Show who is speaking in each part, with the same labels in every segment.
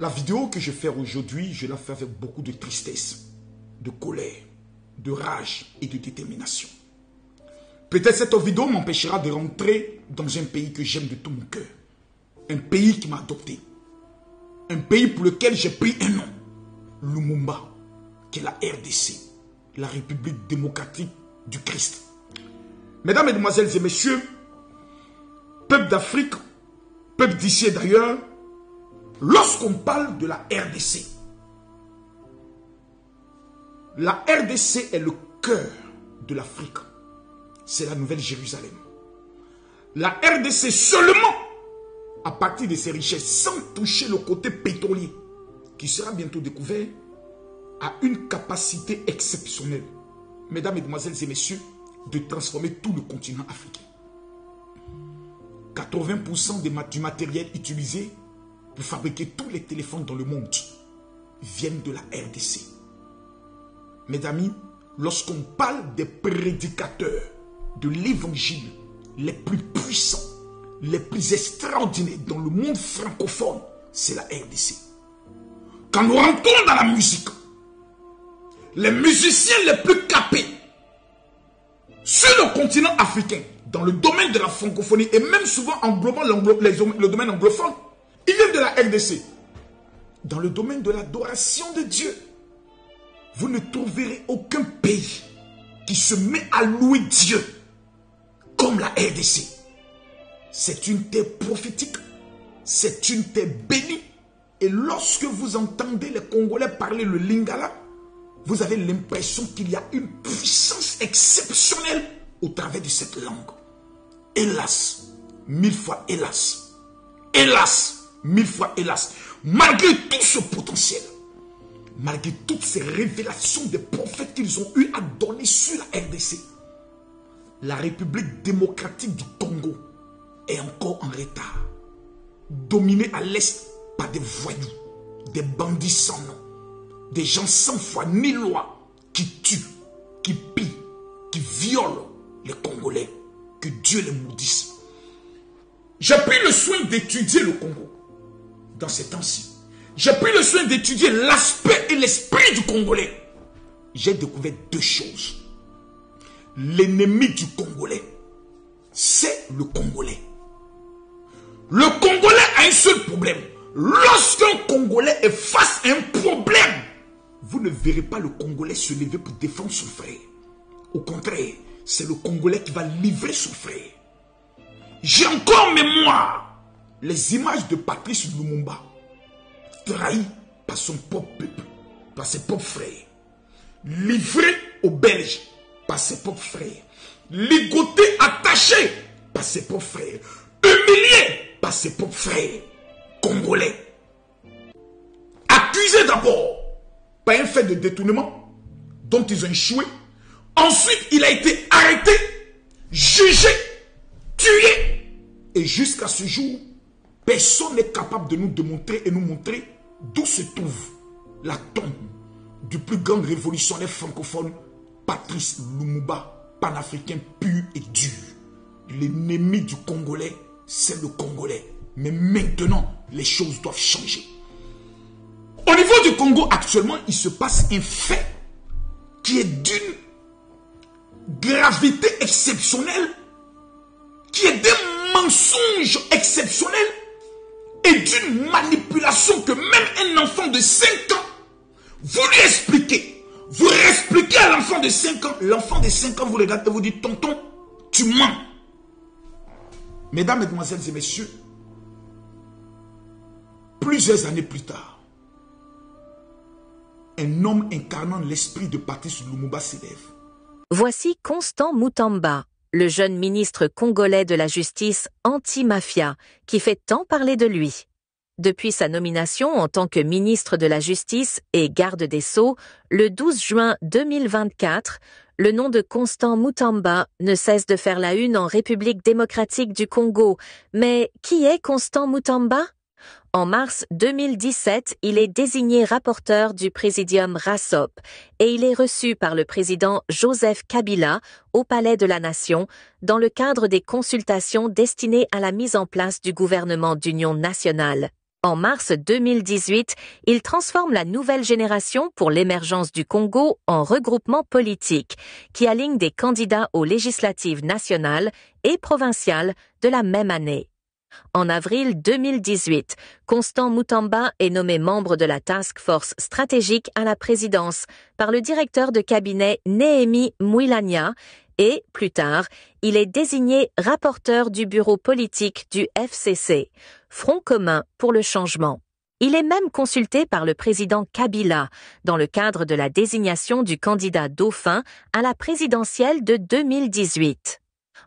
Speaker 1: La vidéo que je fais aujourd'hui, je la fais avec beaucoup de tristesse, de colère, de rage et de détermination. Peut-être cette vidéo m'empêchera de rentrer dans un pays que j'aime de tout mon cœur. Un pays qui m'a adopté. Un pays pour lequel j'ai pris un nom. Lumumba, qui est la RDC, la République démocratique du Christ. Mesdames, Mesdemoiselles et Messieurs, peuple d'Afrique, peuple d'ici et d'ailleurs, lorsqu'on parle de la RDC est le cœur de l'Afrique. C'est la Nouvelle Jérusalem. La RDC seulement, à partir de ses richesses, sans toucher le côté pétrolier, qui sera bientôt découvert, a une capacité exceptionnelle, mesdames, mesdemoiselles et messieurs, de transformer tout le continent africain. 80% du matériel utilisé pour fabriquer tous les téléphones dans le monde viennent de la RDC. Mes amis, lorsqu'on parle des prédicateurs de l'évangile les plus puissants, les plus extraordinaires dans le monde francophone, c'est la RDC. Quand nous rentrons dans la musique, les musiciens les plus capés sur le continent africain, dans le domaine de la francophonie et même souvent englobant le domaine anglophone, ils viennent de la RDC. Dans le domaine de l'adoration de Dieu, vous ne trouverez aucun pays qui se met à louer Dieu comme la RDC. C'est une terre prophétique, c'est une terre bénie. Et lorsque vous entendez les Congolais parler le lingala, vous avez l'impression qu'il y a une puissance exceptionnelle au travers de cette langue. Hélas, 1000 fois hélas. Hélas, 1000 fois hélas. Malgré tout ce potentiel, malgré toutes ces révélations des prophètes qu'ils ont eu à donner sur la RDC, la République démocratique du Congo est encore en retard. Dominée à l'est par des voyous, des bandits sans nom, des gens sans foi ni loi qui tuent, qui pillent, qui violent les Congolais. Que Dieu les maudisse. J'ai pris le soin d'étudier le Congo dans ces temps-ci. J'ai pris le soin d'étudier l'aspect et l'esprit du Congolais. J'ai découvert deux choses. L'ennemi du Congolais, c'est le Congolais. Le Congolais a un seul problème. Lorsqu'un Congolais est face à un problème, vous ne verrez pas le Congolais se lever pour défendre son frère. Au contraire, c'est le Congolais qui va livrer son frère. J'ai encore en mémoire les images de Patrice Lumumba, trahi par son propre peuple, par ses propres frères, livré aux Belges par ses propres frères, ligoté, attaché par ses propres frères, humilié par ses propres frères congolais, accusé d'abord par un fait de détournement dont ils ont échoué. Ensuite, il a été arrêté, jugé, tué. Et jusqu'à ce jour, personne n'est capable de nous démontrer et nous montrer d'où se trouve la tombe du plus grand révolutionnaire francophone, Patrice Lumumba, panafricain pur et dur. L'ennemi du Congolais, c'est le Congolais. Mais maintenant, les choses doivent changer. Au niveau du Congo, actuellement, il se passe un fait qui est d'une gravité exceptionnelle, qui est d'un mensonge exceptionnel et d'une manipulation que même un enfant de 5 ans, vous lui expliquez, vous réexpliquez à l'enfant de 5 ans, l'enfant de 5 ans vous regarde et vous dit, tonton, tu mens. Mesdames, Mesdemoiselles et Messieurs, plusieurs années plus tard, un homme incarnant l'esprit de Patrice Lumumba s'élève.
Speaker 2: Voici Constant Mutamba, le jeune ministre congolais de la justice anti-mafia, qui fait tant parler de lui. Depuis sa nomination en tant que ministre de la Justice et garde des Sceaux, le 12 juin 2024, le nom de Constant Mutamba ne cesse de faire la une en République démocratique du Congo. Mais qui est Constant Mutamba ? En mars 2017, il est désigné rapporteur du Présidium RASOP et il est reçu par le président Joseph Kabila au Palais de la Nation dans le cadre des consultations destinées à la mise en place du gouvernement d'union nationale. En mars 2018, il transforme la nouvelle génération pour l'émergence du Congo en regroupement politique qui aligne des candidats aux législatives nationales et provinciales de la même année. En avril 2018, Constant Mutamba est nommé membre de la Task Force stratégique à la présidence par le directeur de cabinet Néhémie Mouilania et, plus tard, il est désigné rapporteur du bureau politique du FCC, Front commun pour le changement. Il est même consulté par le président Kabila dans le cadre de la désignation du candidat dauphin à la présidentielle de 2018.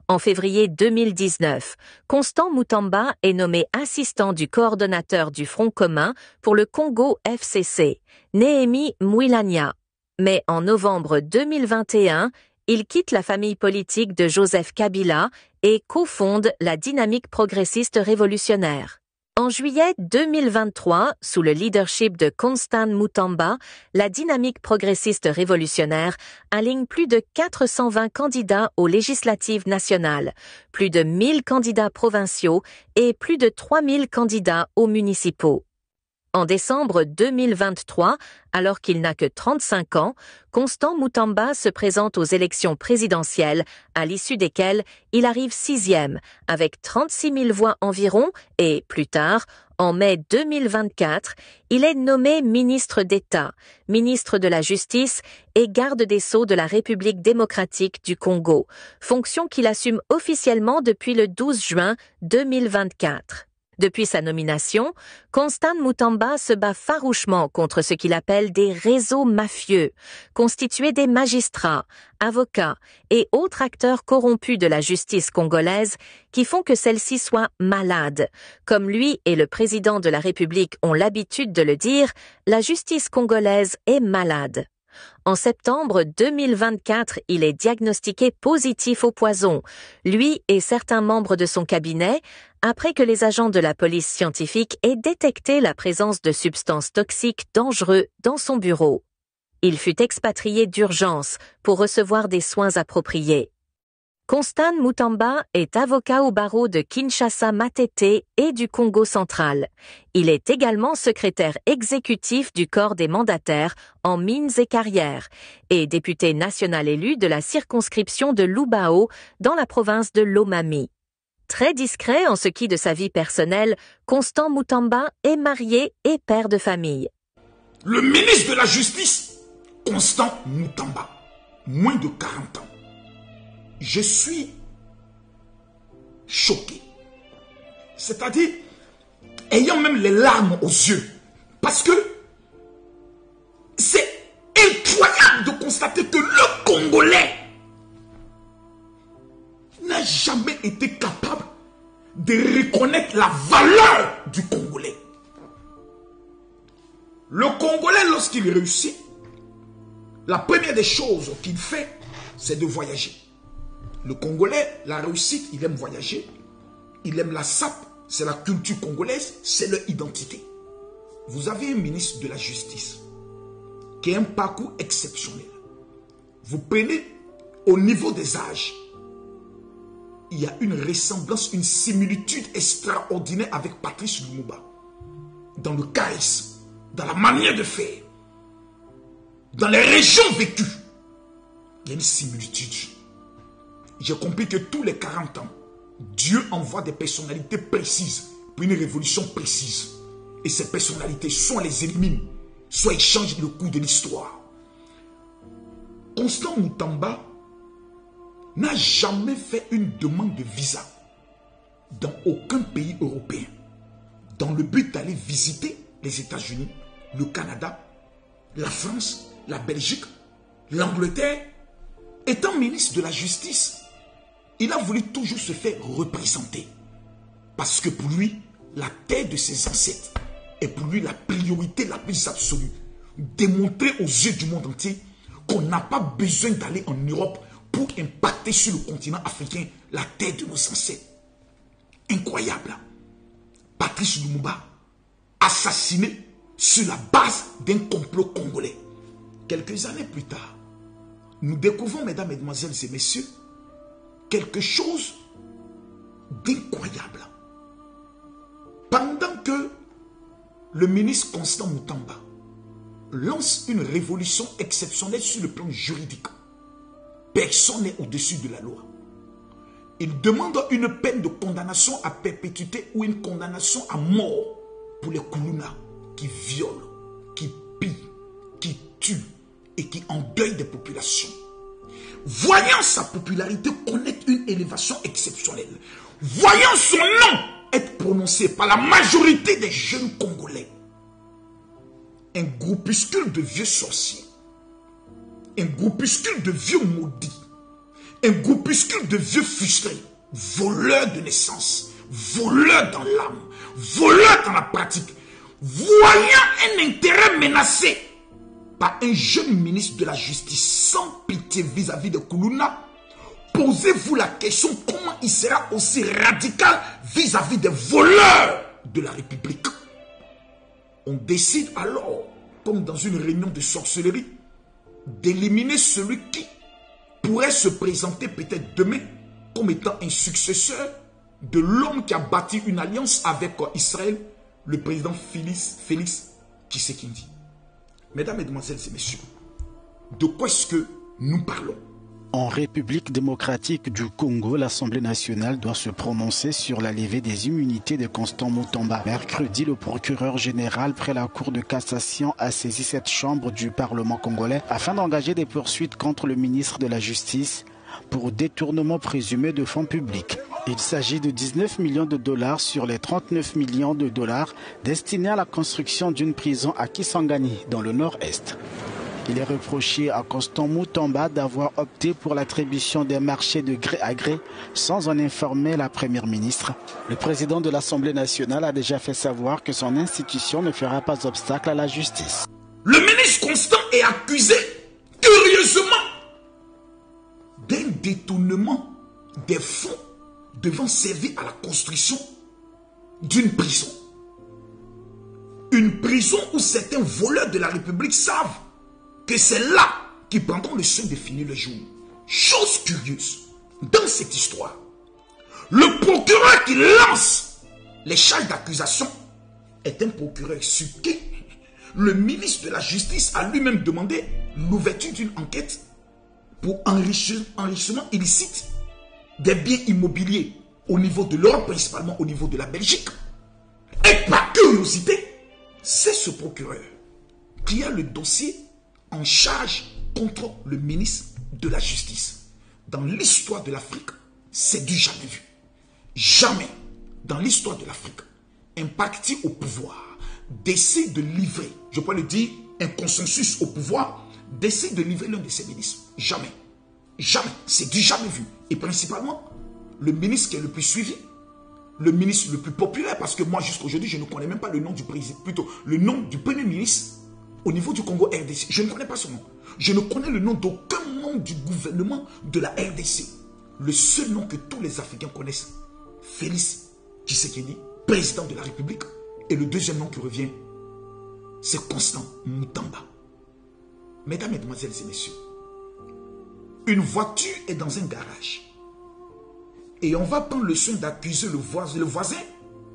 Speaker 2: En février 2019, Constant Mutamba est nommé assistant du coordonnateur du Front commun pour le Congo FCC, Néhémie Mouilania. Mais en novembre 2021, il quitte la famille politique de Joseph Kabila et cofonde la Dynamique progressiste révolutionnaire. En juillet 2023, sous le leadership de Constant Mutamba, la Dynamique progressiste révolutionnaire aligne plus de 420 candidats aux législatives nationales, plus de 1000 candidats provinciaux et plus de 3000 candidats aux municipaux. En décembre 2023, alors qu'il n'a que 35 ans, Constant Mutamba se présente aux élections présidentielles, à l'issue desquelles il arrive 6e, avec 36 000 voix environ, et plus tard, en mai 2024, il est nommé ministre d'État, ministre de la Justice et garde des Sceaux de la République démocratique du Congo, fonction qu'il assume officiellement depuis le 12 juin 2024. Depuis sa nomination, Constant Mutamba se bat farouchement contre ce qu'il appelle des réseaux mafieux, constitués des magistrats, avocats et autres acteurs corrompus de la justice congolaise qui font que celle-ci soit malade. Comme lui et le président de la République ont l'habitude de le dire, la justice congolaise est malade. En septembre 2024, il est diagnostiqué positif au poison, lui et certains membres de son cabinet, après que les agents de la police scientifique aient détecté la présence de substances toxiques dangereuses dans son bureau. Il fut expatrié d'urgence pour recevoir des soins appropriés. Constant Mutamba est avocat au barreau de Kinshasa-Matete et du Congo central. Il est également secrétaire exécutif du corps des mandataires en mines et carrières et député national élu de la circonscription de Lubao dans la province de Lomami. Très discret en ce qui de sa vie personnelle, Constant Mutamba est marié et père de famille.
Speaker 1: Le ministre de la Justice, Constant Mutamba, moins de 40 ans. Je suis choqué. C'est-à-dire, ayant même les larmes aux yeux. Parce que c'est incroyable de constater que le Congolais n'a jamais été capable de reconnaître la valeur du Congolais. Le Congolais, lorsqu'il réussit, la première des choses qu'il fait, c'est de voyager. Le Congolais, la réussite, il aime voyager. Il aime la sape, c'est la culture congolaise, c'est leur identité. Vous avez un ministre de la Justice qui a un parcours exceptionnel. Vous prenez au niveau des âges, il y a une ressemblance, une similitude extraordinaire avec Patrice Lumumba. Dans le charisme, dans la manière de faire, dans les régions vécues, il y a une similitude. J'ai compris que tous les 40 ans, Dieu envoie des personnalités précises pour une révolution précise. Et ces personnalités, soit les élimine, soit ils changent le cours de l'histoire. Constant Mutamba n'a jamais fait une demande de visa dans aucun pays européen dans le but d'aller visiter les États-Unis, le Canada, la France, la Belgique, l'Angleterre. Étant ministre de la Justice, il a voulu toujours se faire représenter. Parce que pour lui, la terre de ses ancêtres est pour lui la priorité la plus absolue. Démontrer aux yeux du monde entier qu'on n'a pas besoin d'aller en Europe pour impacter sur le continent africain la terre de nos ancêtres. Incroyable. Patrice Lumumba, assassiné sur la base d'un complot congolais. Quelques années plus tard, nous découvrons, mesdames, mesdemoiselles et messieurs, quelque chose d'incroyable. Pendant que le ministre Constant Moutamba lance une révolution exceptionnelle sur le plan juridique. Personne n'est au-dessus de la loi. Il demande une peine de condamnation à perpétuité ou une condamnation à mort pour les Koulouna qui violent, qui pillent, qui tuent et qui endeuillent des populations. Voyant sa popularité connaître une élévation exceptionnelle, voyant son nom être prononcé par la majorité des jeunes Congolais, un groupuscule de vieux sorciers, un groupuscule de vieux maudits, un groupuscule de vieux frustrés, voleurs de naissance, voleurs dans l'âme, voleurs dans la pratique, voyant un intérêt menacé par un jeune ministre de la justice sans pitié vis-à-vis de Koulouna, posez-vous la question comment il sera aussi radical vis-à-vis des voleurs de la République. On décide alors, comme dans une réunion de sorcellerie, d'éliminer celui qui pourrait se présenter peut-être demain comme étant un successeur de l'homme qui a bâti une alliance avec Israël, le président Félix Tshisekedi. Mesdames, Mesdemoiselles et Messieurs, de quoi est-ce que nous parlons?
Speaker 3: En République démocratique du Congo, l'Assemblée nationale doit se prononcer sur la levée des immunités de Constant Moutamba. Mercredi, le procureur général près la Cour de cassation a saisi cette chambre du Parlement congolais afin d'engager des poursuites contre le ministre de la Justice pour détournement présumé de fonds publics. Il s'agit de 19 millions de dollars sur les 39 millions de dollars destinés à la construction d'une prison à Kisangani, dans le nord-est. Il est reproché à Constant Moutamba d'avoir opté pour l'attribution des marchés de gré à gré sans en informer la première ministre. Le président de l'Assemblée nationale a déjà fait savoir que son institution ne fera pas obstacle à la justice.
Speaker 1: Le ministre Constant est accusé, curieusement, d'un détournement des fonds devant servir à la construction d'une prison. Une prison où certains voleurs de la République savent que c'est là qu'ils prendront le soin de finir le jour. Chose curieuse, dans cette histoire, le procureur qui lance les charges d'accusation est un procureur sur qui le ministre de la Justice a lui-même demandé l'ouverture d'une enquête pour enrichissement illicite des biens immobiliers au niveau de l'Europe, principalement au niveau de la Belgique. Et par curiosité, c'est ce procureur qui a le dossier en charge contre le ministre de la Justice. Dans l'histoire de l'Afrique, c'est du jamais vu. Jamais, dans l'histoire de l'Afrique, un parti au pouvoir décide de livrer, je peux le dire, un consensus au pouvoir, décide de livrer l'un de ses ministres. Jamais. Jamais. C'est du jamais vu. Et principalement, le ministre qui est le plus suivi, le ministre le plus populaire, parce que moi, jusqu'à aujourd'hui, je ne connais même pas le nom du président, plutôt le nom du premier ministre au niveau du Congo RDC. Je ne connais pas son nom. Je ne connais le nom d'aucun membre du gouvernement de la RDC. Le seul nom que tous les Africains connaissent, Félix Tshisekedi, président de la République. Et le deuxième nom qui revient, c'est Constant Moutamba. Mesdames, Mesdemoiselles et Messieurs, une voiture est dans un garage. Et on va prendre le soin d'accuser le voisin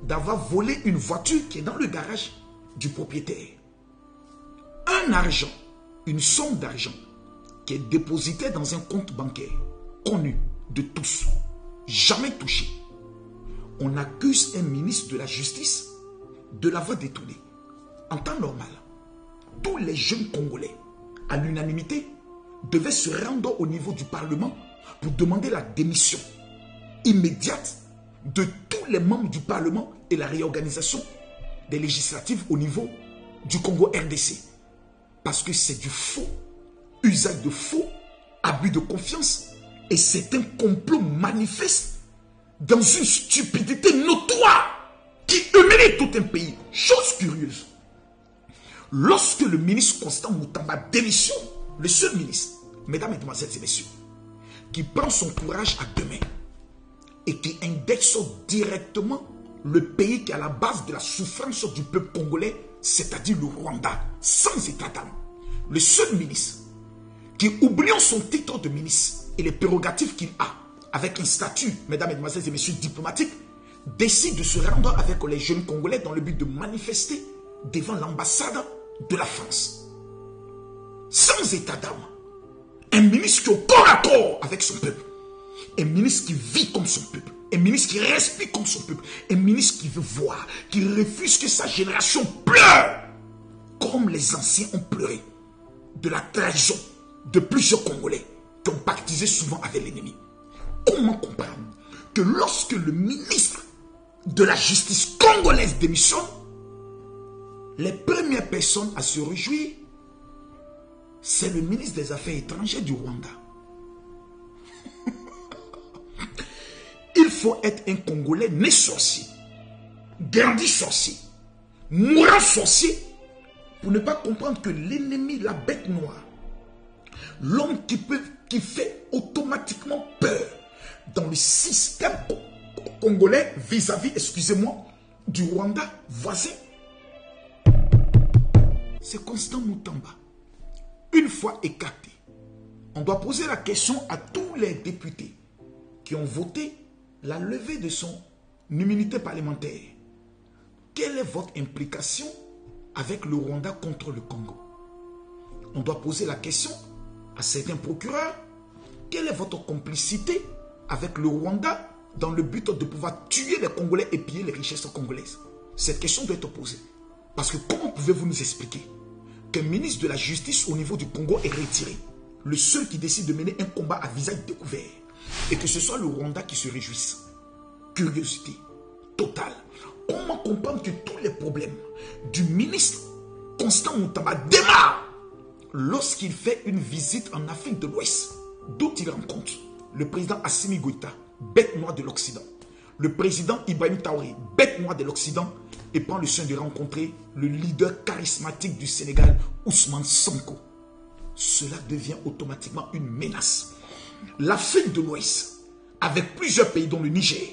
Speaker 1: d'avoir volé une voiture qui est dans le garage du propriétaire. Un argent, une somme d'argent qui est dépositée dans un compte bancaire connu de tous, jamais touché. On accuse un ministre de la Justice de l'avoir détourné. En temps normal, tous les jeunes Congolais, à l'unanimité, devaient se rendre au niveau du Parlement pour demander la démission immédiate de tous les membres du Parlement et la réorganisation des législatives au niveau du Congo RDC. Parce que c'est du faux, usage de faux, abus de confiance, et c'est un complot manifeste dans une stupidité notoire qui humilie tout un pays. Chose curieuse, lorsque le ministre Constant Moutamba démissionne, le seul ministre, mesdames, mesdemoiselles et messieurs, qui prend son courage à deux mains et qui indexe directement le pays qui est à la base de la souffrance du peuple congolais, c'est-à-dire le Rwanda, sans état d'âme. Le seul ministre qui, oubliant son titre de ministre et les prérogatives qu'il a, avec un statut, mesdames, mesdemoiselles et messieurs, diplomatique, décide de se rendre avec les jeunes Congolais dans le but de manifester devant l'ambassade de la France. Sans état d'âme. Un ministre qui est au corps à corps avec son peuple. Un ministre qui vit comme son peuple. Un ministre qui respire comme son peuple. Un ministre qui veut voir, qui refuse que sa génération pleure. Comme les anciens ont pleuré de la trahison de plusieurs Congolais qui ont pactisé souvent avec l'ennemi. Comment comprendre que lorsque le ministre de la justice congolaise démissionne, les premières personnes à se réjouir, c'est le ministre des Affaires étrangères du Rwanda. Il faut être un Congolais né sorcier, grandi sorcier, mourant sorcier, pour ne pas comprendre que l'ennemi, la bête noire, l'homme qui fait automatiquement peur dans le système congolais vis-à-vis, excusez-moi, du Rwanda voisin, c'est Constant Mutamba. Une fois écarté, on doit poser la question à tous les députés qui ont voté la levée de son immunité parlementaire. Quelle est votre implication avec le Rwanda contre le Congo? On doit poser la question à certains procureurs. Quelle est votre complicité avec le Rwanda dans le but de pouvoir tuer les Congolais et piller les richesses congolaises? Cette question doit être posée. Parce que comment pouvez-vous nous expliquer qu'un ministre de la justice au niveau du Congo est retiré, le seul qui décide de mener un combat à visage découvert, et que ce soit le Rwanda qui se réjouisse? Curiosité totale. Comment comprendre que tous les problèmes du ministre Constant Mutamba démarrent lorsqu'il fait une visite en Afrique de l'Ouest, d'où il rencontre le président Assimi Goïta, bête noire de l'Occident, le président Ibrahim Traoré, bête noire de l'Occident, et prend le soin de rencontrer le leader charismatique du Sénégal, Ousmane Sonko. Cela devient automatiquement une menace. L'Afrique de l'Ouest, avec plusieurs pays dont le Niger,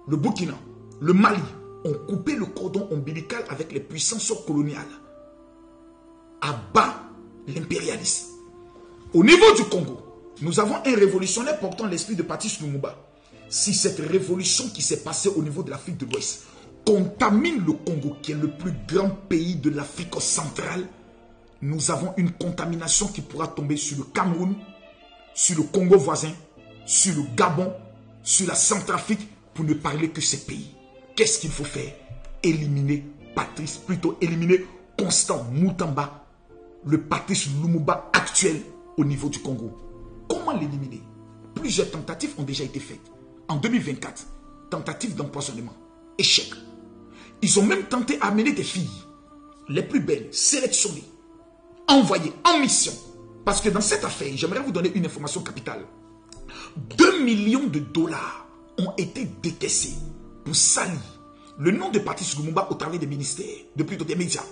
Speaker 1: le Burkina, le Mali, ont coupé le cordon ombilical avec les puissances coloniales. Abat l'impérialisme. Au niveau du Congo, nous avons un révolutionnaire portant l'esprit de Patrice Lumumba. Si cette révolution qui s'est passée au niveau de l'Afrique de l'Ouest contamine le Congo, qui est le plus grand pays de l'Afrique centrale, nous avons une contamination qui pourra tomber sur le Cameroun, sur le Congo voisin, sur le Gabon, sur la Centrafrique, pour ne parler que ces pays. Qu'est-ce qu'il faut faire? Éliminer éliminer Constant Mutamba, le Patrice Lumumba actuel au niveau du Congo. Comment l'éliminer? Plusieurs tentatives ont déjà été faites. En 2024, tentative d'empoisonnement, échec. Ils ont même tenté d'amener des filles, les plus belles, sélectionnées, envoyées en mission. Parce que dans cette affaire, j'aimerais vous donner une information capitale. 2 millions de dollars ont été décaissés pour salir le nom de Patrice Lumumba au travers des ministères, des médias.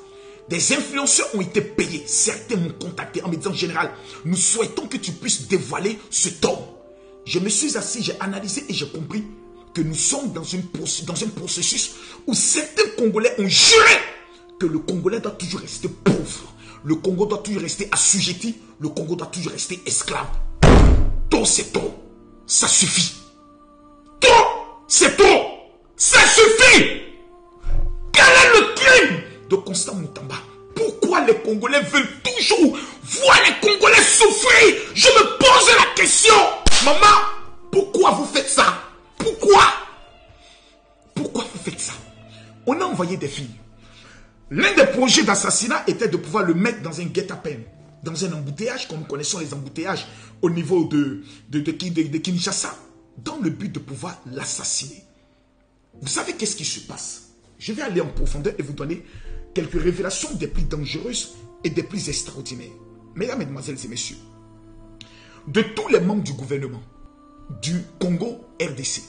Speaker 1: Des influenceurs ont été payés. Certains m'ont contacté en me disant: général, nous souhaitons que tu puisses dévoiler ce homme. Je me suis assis, j'ai analysé et j'ai compris que nous sommes dans un processus où certains Congolais ont juré que le Congolais doit toujours rester pauvre. Le Congo doit toujours rester assujetti. Le Congo doit toujours rester esclave. Trop, c'est trop. Ça suffit. Trop, c'est trop. Ça suffit. Quel est le crime de Constant Mutamba? Pourquoi les Congolais veulent toujours voir les Congolais souffrir? Je me pose la question. Maman, pourquoi vous faites ça? Pourquoi vous faites ça? On a envoyé des filles. L'un des projets d'assassinat était de pouvoir le mettre dans un guet-apens, dans un embouteillage, comme nous connaissons les embouteillages au niveau de Kinshasa, dans le but de pouvoir l'assassiner. Vous savez qu'est-ce qui se passe? Je vais aller en profondeur et vous donner quelques révélations des plus dangereuses et des plus extraordinaires. Mesdames, Mesdemoiselles et Messieurs, de tous les membres du gouvernement du Congo RDC,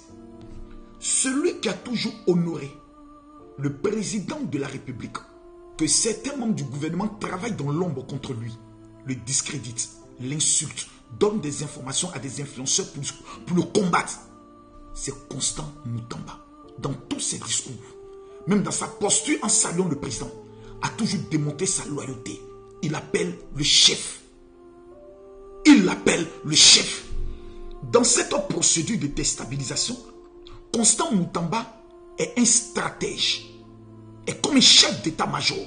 Speaker 1: celui qui a toujours honoré le président de la République, que certains membres du gouvernement travaillent dans l'ombre contre lui, le discréditent, l'insultent, donnent des informations à des influenceurs pour le combattre, c'est Constant Mutamba. Dans tous ses discours, même dans sa posture en saluant le président, a toujours démontré sa loyauté. Il appelle le chef. Il l'appelle le chef. Dans cette procédure de déstabilisation, Constant Mutamba est un stratège. est comme un chef d'état-major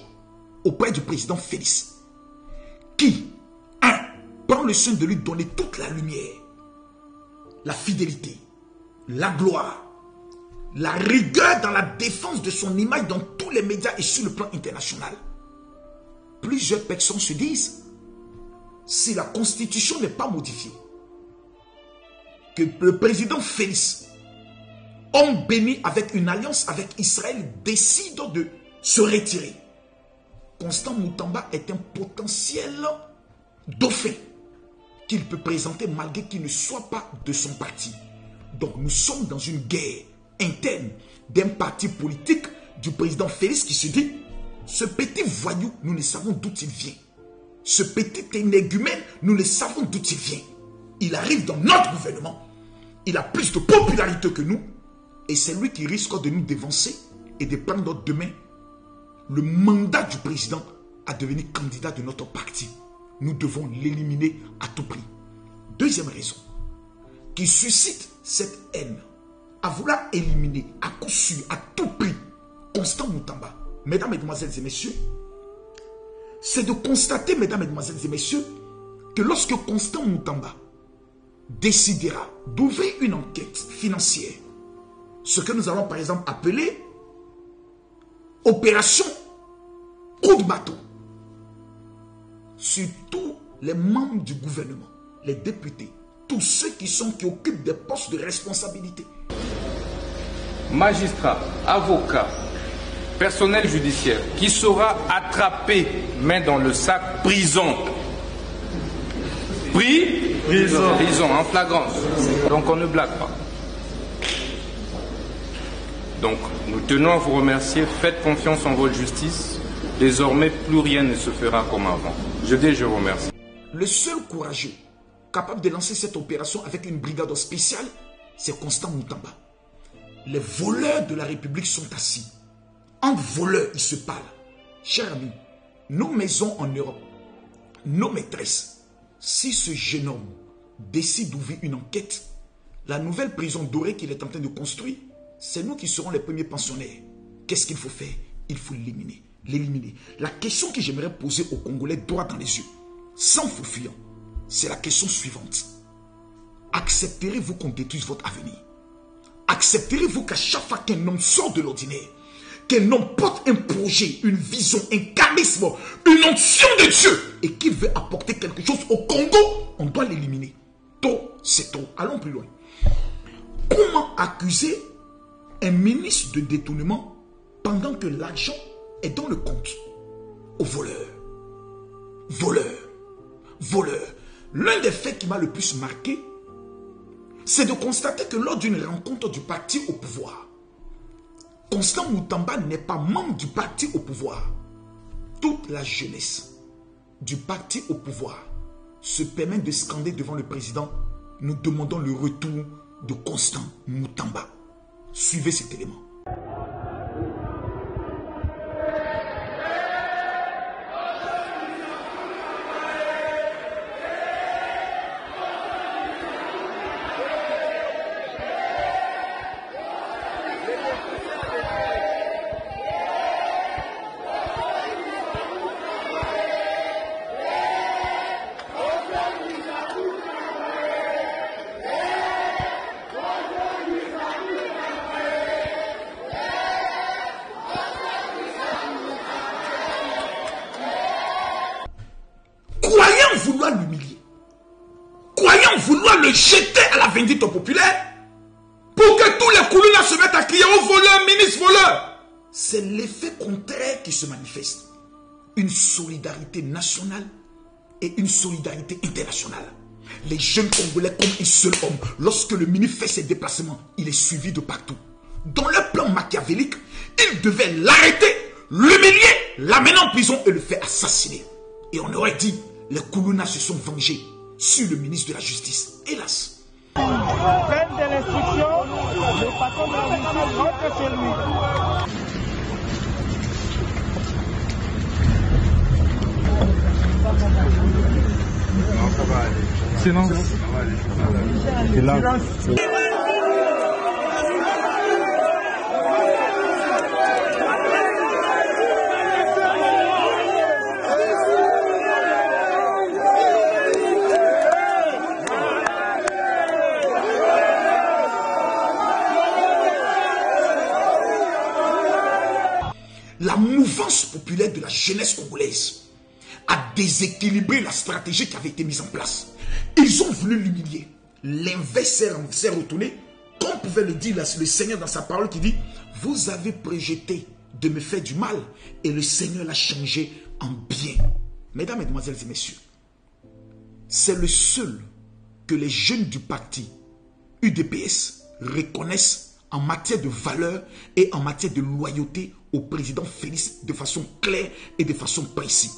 Speaker 1: auprès du président Félix, qui, prend le soin de lui donner toute la lumière, la fidélité, la gloire, la rigueur dans la défense de son image dans tous les médias et sur le plan international. Plusieurs personnes se disent, si la constitution n'est pas modifiée, que le président Félix, homme béni avec une alliance avec Israël, décide de se retirer. Constant Moutamba est un potentiel dauphin qu'il peut présenter malgré qu'il ne soit pas de son parti. Donc nous sommes dans une guerre interne d'un parti politique du président Félix qui se dit, ce petit voyou, nous ne savons d'où il vient. Ce petit énergumène, nous ne savons d'où il vient. Il arrive dans notre gouvernement. Il a plus de popularité que nous. Et c'est lui qui risque de nous dévancer et de prendre demain le mandat du président à devenir candidat de notre parti. Nous devons l'éliminer à tout prix. Deuxième raison qui suscite cette haine, à vouloir éliminer à coup sûr, à tout prix, Constant Moutamba. Mesdames, Mesdemoiselles et Messieurs, c'est de constater, Mesdames, Mesdemoiselles et Messieurs, que lorsque Constant Moutamba décidera d'ouvrir une enquête financière, ce que nous allons par exemple appeler opération coup de bateau, sur tous les membres du gouvernement, les députés, tous ceux qui occupent des postes de responsabilité.
Speaker 4: Magistrats, avocats, personnel judiciaire qui sera attrapé main dans le sac, prison. Prison en flagrance. Donc on ne blague pas. Donc nous tenons à vous remercier, faites confiance en votre justice. Désormais, plus rien ne se fera comme avant. Je vous remercie.
Speaker 1: Le seul courageux capable de lancer cette opération avec une brigade spéciale, c'est Constant Moutamba. Les voleurs de la République sont assis. Entre voleurs, ils se parlent. Chers amis, nos maisons en Europe, nos maîtresses, si ce jeune homme décide d'ouvrir une enquête, la nouvelle prison dorée qu'il est en train de construire, c'est nous qui serons les premiers pensionnaires. Qu'est-ce qu'il faut faire? Il faut l'éliminer. La question que j'aimerais poser aux Congolais droit dans les yeux, sans fou fuyant, c'est la question suivante. Accepterez-vous qu'on détruise votre avenir? Accepterez-vous qu'à chaque fois qu'un homme sort de l'ordinaire, qu'un homme porte un projet, une vision, un charisme, une onction de Dieu et qu'il veut apporter quelque chose au Congo, on doit l'éliminer? Trop, c'est trop. Allons plus loin. Comment accuser un ministre de détournement pendant que l'argent est dans le compte aux voleurs? L'un des faits qui m'a le plus marqué, c'est de constater que lors d'une rencontre du parti au pouvoir, Constant Moutamba n'est pas membre du parti au pouvoir. Toute la jeunesse du parti au pouvoir se permet de scander devant le président, nous demandons le retour de Constant Moutamba. Suivez cet élément. Vouloir l'humilier, croyant vouloir le jeter à la vindicte populaire pour que tous les Koulouna se mettent à crier au voleur, ministre voleur. C'est l'effet contraire qui se manifeste. Une solidarité nationale et une solidarité internationale. Les jeunes Congolais comme un seul homme, lorsque le ministre fait ses déplacements, il est suivi de partout. Dans leur plan machiavélique, ils devaient l'arrêter, l'humilier, l'amener en prison et le faire assassiner. Et on aurait dit, les Koulouna se sont vengés sur le ministre de la Justice. Hélas.
Speaker 5: Faites de l'instruction, le patron de la justice rentre chez lui.
Speaker 6: Non, ça va aller.
Speaker 5: Silence.
Speaker 6: Ça va aller. Silence.
Speaker 1: populaire de la jeunesse congolaise a déséquilibré la stratégie qui avait été mise en place. Ils ont voulu l'humilier. L'inverse s'est retourné. Comme pouvait le dire le Seigneur dans sa parole qui dit, vous avez projeté de me faire du mal et le Seigneur l'a changé en bien. Mesdames, Mesdemoiselles et Messieurs, c'est le seul que les jeunes du parti UDPS reconnaissent en matière de valeur et en matière de loyauté au président Félix de façon claire et de façon précise.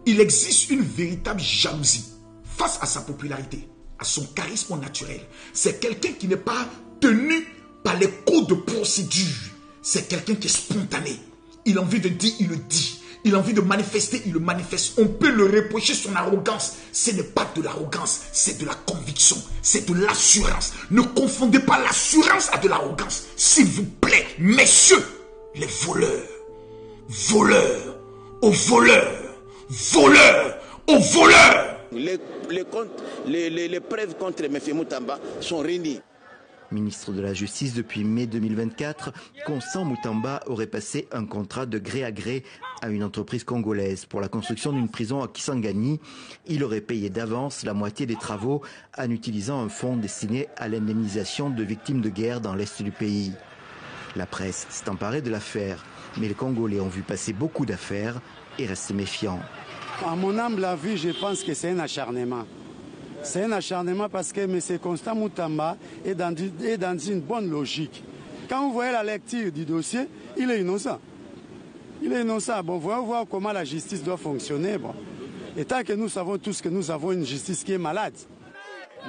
Speaker 1: Il existe une véritable jalousie face à sa popularité, à son charisme naturel. C'est quelqu'un qui n'est pas tenu par les codes de procédure. C'est quelqu'un qui est spontané. Il a envie de dire, il le dit. Il a envie de manifester, il le manifeste. On peut le reprocher son arrogance. Ce n'est pas de l'arrogance, c'est de la conviction, c'est de l'assurance. Ne confondez pas l'assurance à de l'arrogance. S'il vous plaît, messieurs, les voleurs, voleurs, aux voleurs, voleurs, aux voleurs.
Speaker 7: Les preuves contre M. Moutamba sont réunies.
Speaker 8: Ministre de la Justice depuis mai 2024, Constant Moutamba aurait passé un contrat de gré à gré à une entreprise congolaise pour la construction d'une prison à Kisangani. Il aurait payé d'avance la moitié des travaux en utilisant un fonds destiné à l'indemnisation de victimes de guerre dans l'est du pays. La presse s'est emparée de l'affaire, mais les Congolais ont vu passer beaucoup d'affaires et restent méfiants.
Speaker 6: À mon humble avis, je pense que c'est un acharnement. C'est un acharnement parce que M. Constant Moutamba est dans une bonne logique. Quand vous voyez la lecture du dossier, il est innocent. Il est innocent. Bon, voyons voir comment la justice doit fonctionner. Bon. Et tant que nous savons tous que nous avons une justice qui est malade.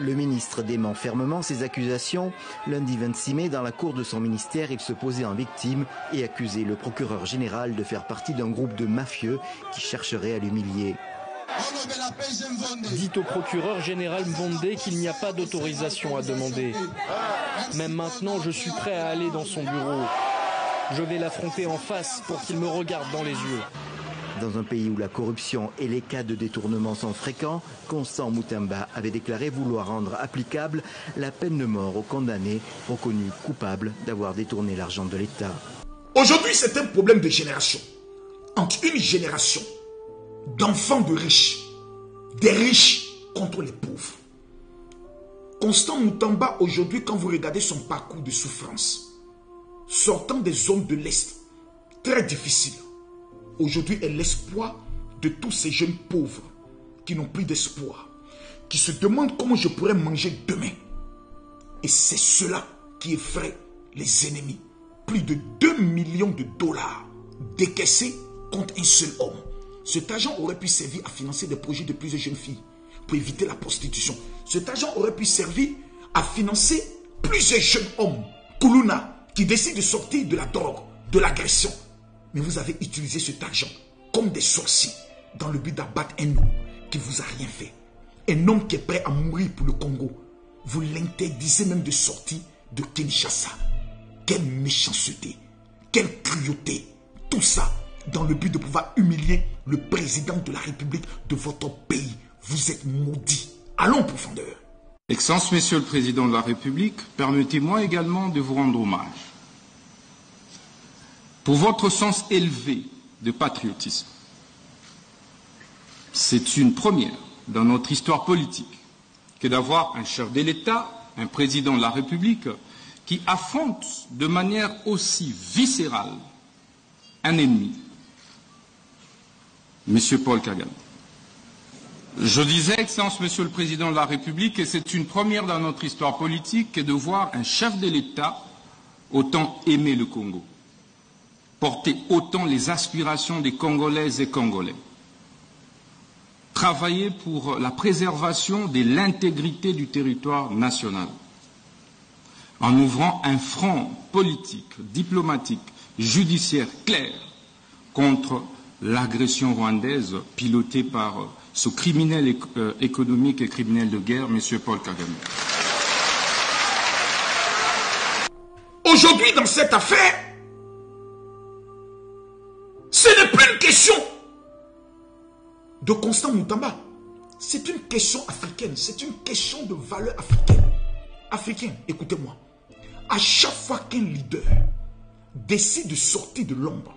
Speaker 8: Le ministre dément fermement ces accusations. Lundi 26 mai, dans la cour de son ministère, il se posait en victime et accusait le procureur général de faire partie d'un groupe de mafieux qui chercherait à l'humilier.
Speaker 9: Dites au procureur général Mbonde qu'il n'y a pas d'autorisation à demander. Même maintenant, je suis prêt à aller dans son bureau. Je vais l'affronter en face pour qu'il me regarde dans les yeux.
Speaker 8: Dans un pays où la corruption et les cas de détournement sont fréquents, Constant Moutamba avait déclaré vouloir rendre applicable la peine de mort aux condamnés reconnus coupables d'avoir détourné l'argent de l'État.
Speaker 1: Aujourd'hui, c'est un problème de génération. Entre une génération d'enfants de riches, des riches contre les pauvres. Constant Moutamba, aujourd'hui, quand vous regardez son parcours de souffrance, sortant des zones de l'Est, très difficiles, aujourd'hui est l'espoir de tous ces jeunes pauvres qui n'ont plus d'espoir, qui se demandent comment je pourrais manger demain. Et c'est cela qui effraie les ennemis. Plus de 2 millions de dollars décaissés contre un seul homme. Cet argent aurait pu servir à financer des projets de plusieurs jeunes filles pour éviter la prostitution. Cet argent aurait pu servir à financer plusieurs jeunes hommes, Koulouna, qui décident de sortir de la drogue, de l'agression. Mais vous avez utilisé cet argent comme des sorciers dans le but d'abattre un homme qui ne vous a rien fait. Un homme qui est prêt à mourir pour le Congo. Vous l'interdisez même de sortir de Kinshasa. Quelle méchanceté, quelle cruauté. Tout ça dans le but de pouvoir humilier le président de la République de votre pays. Vous êtes maudit. Allons en profondeur.
Speaker 4: Excellence, Monsieur le Président de la République, permettez-moi également de vous rendre hommage pour votre sens élevé de patriotisme. C'est une première dans notre histoire politique que d'avoir un chef de l'État, un président de la République, qui affronte de manière aussi viscérale un ennemi, M. Paul Kagame. Je disais, Excellence, Monsieur le Président de la République, que c'est une première dans notre histoire politique que de voir un chef de l'État autant aimer le Congo, porter autant les aspirations des Congolaises et Congolais, travailler pour la préservation de l'intégrité du territoire national, en ouvrant un front politique, diplomatique, judiciaire clair contre l'agression rwandaise pilotée par ce criminel économique et criminel de guerre, M. Paul Kagame.
Speaker 1: Aujourd'hui, dans cette affaire, ce n'est plus une question de Constant Moutamba. C'est une question africaine, c'est une question de valeur africaine. Africain, écoutez-moi. À chaque fois qu'un leader décide de sortir de l'ombre,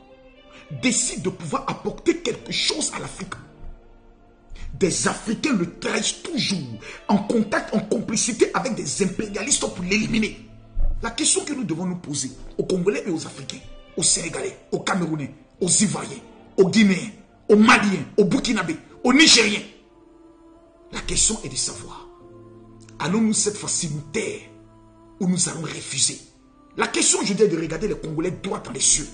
Speaker 1: décide de pouvoir apporter quelque chose à l'Afrique. Des Africains le trahissent toujours, en contact, en complicité avec des impérialistes pour l'éliminer. La question que nous devons nous poser aux Congolais et aux Africains, aux Sénégalais, aux Camerounais, aux Ivoiriens, aux Guinéens, aux Maliens, aux Burkinabés, aux Nigériens. La question est de savoir, allons-nous cette fois-ci nous taire ou nous allons refuser? La question aujourd'hui est de regarder les Congolais droit dans les cieux.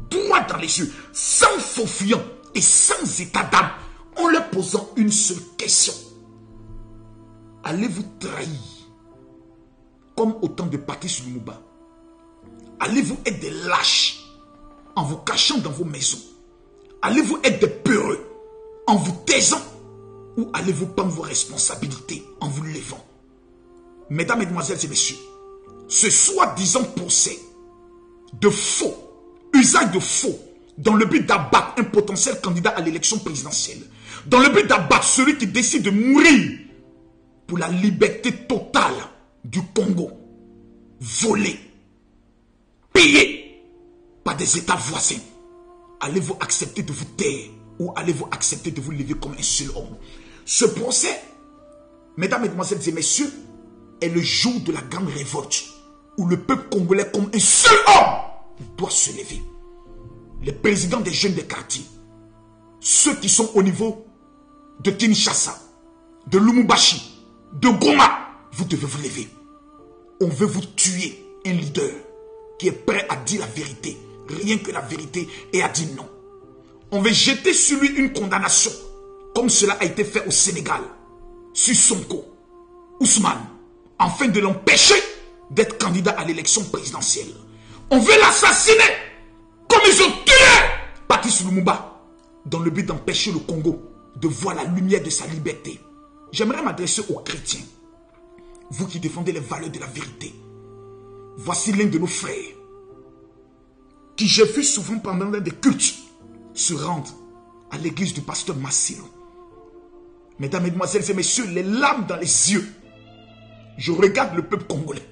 Speaker 1: Droit dans les yeux, sans faux fuyant et sans état d'âme, en leur posant une seule question. Allez-vous trahir comme au temps de Patrice Lumumba? Allez-vous être des lâches en vous cachant dans vos maisons? Allez-vous être des peureux en vous taisant? Ou allez-vous prendre vos responsabilités en vous levant? Mesdames, Mesdemoiselles et Messieurs, ce soi-disant procès de faux, usage de faux, dans le but d'abattre un potentiel candidat à l'élection présidentielle, dans le but d'abattre celui qui décide de mourir pour la liberté totale du Congo, volé, payé par des États voisins. Allez-vous accepter de vous taire ou allez-vous accepter de vous lever comme un seul homme? Ce procès, mesdames, mesdemoiselles et messieurs, est le jour de la grande révolte où le peuple congolais comme un seul homme doit se lever. Les présidents des jeunes des quartiers, ceux qui sont au niveau de Kinshasa, de Lubumbashi, de Goma, vous devez vous lever. On veut vous tuer un leader qui est prêt à dire la vérité, rien que la vérité, et à dire non. On veut jeter sur lui une condamnation, comme cela a été fait au Sénégal, sur Sonko, Ousmane, afin de l'empêcher d'être candidat à l'élection présidentielle. On veut l'assassiner, comme ils ont tué Patrice Lumumba, dans le but d'empêcher le Congo de voir la lumière de sa liberté. J'aimerais m'adresser aux chrétiens, vous qui défendez les valeurs de la vérité. Voici l'un de nos frères, qui j'ai vu souvent pendant l'un des cultes, se rendre à l'église du pasteur Massilo. Mesdames, Mesdemoiselles et Messieurs, les larmes dans les yeux, je regarde le peuple congolais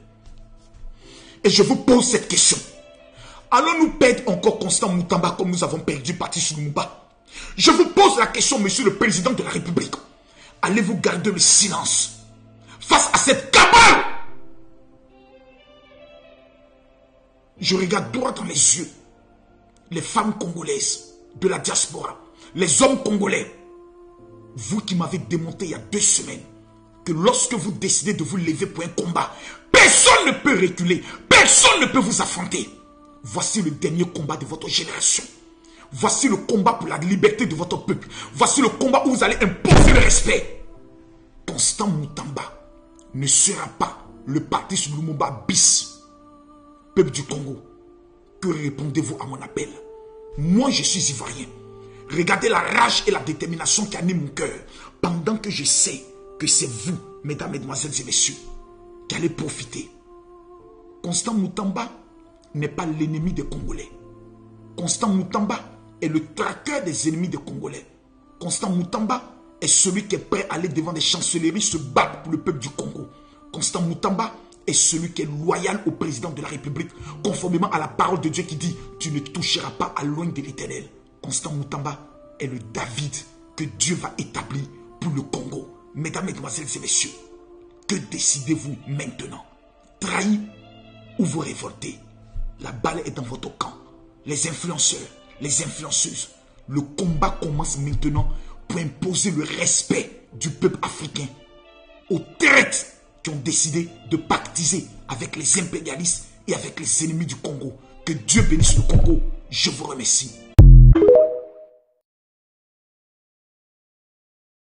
Speaker 1: et je vous pose cette question. Allons-nous perdre encore Constant Moutamba comme nous avons perdu Patrice Lumumba? Je vous pose la question, monsieur le président de la République. Allez-vous garder le silence face à cette cabale? Je regarde droit dans les yeux les femmes congolaises de la diaspora, les hommes congolais. Vous qui m'avez démonté il y a 2 semaines que lorsque vous décidez de vous lever pour un combat, personne ne peut reculer, personne ne peut vous affronter. Voici le dernier combat de votre génération. Voici le combat pour la liberté de votre peuple. Voici le combat où vous allez imposer le respect. Constant Moutamba ne sera pas le Patrice Lumumba bis. Peuple du Congo, que répondez-vous à mon appel? Moi, je suis ivoirien. Regardez la rage et la détermination qui anime mon cœur. Pendant que je sais que c'est vous, mesdames, mesdemoiselles et messieurs, qui allez profiter. Constant Moutamba n'est pas l'ennemi des Congolais. Constant Moutamba est le traqueur des ennemis des Congolais. Constant Moutamba est celui qui est prêt à aller devant des chancelleries se battre pour le peuple du Congo. Constant Moutamba est celui qui est loyal au président de la République, conformément à la parole de Dieu qui dit « Tu ne toucheras pas à loin de l'Éternel ». Constant Moutamba est le David que Dieu va établir pour le Congo. Mesdames, Mesdemoiselles et Messieurs, que décidez-vous maintenant? Trahir ou vous révolter? La balle est dans votre camp. Les influenceurs, les influenceuses, le combat commence maintenant pour imposer le respect du peuple africain aux traites qui ont décidé de pactiser avec les impérialistes et avec les ennemis du Congo. Que Dieu bénisse le Congo. Je vous remercie.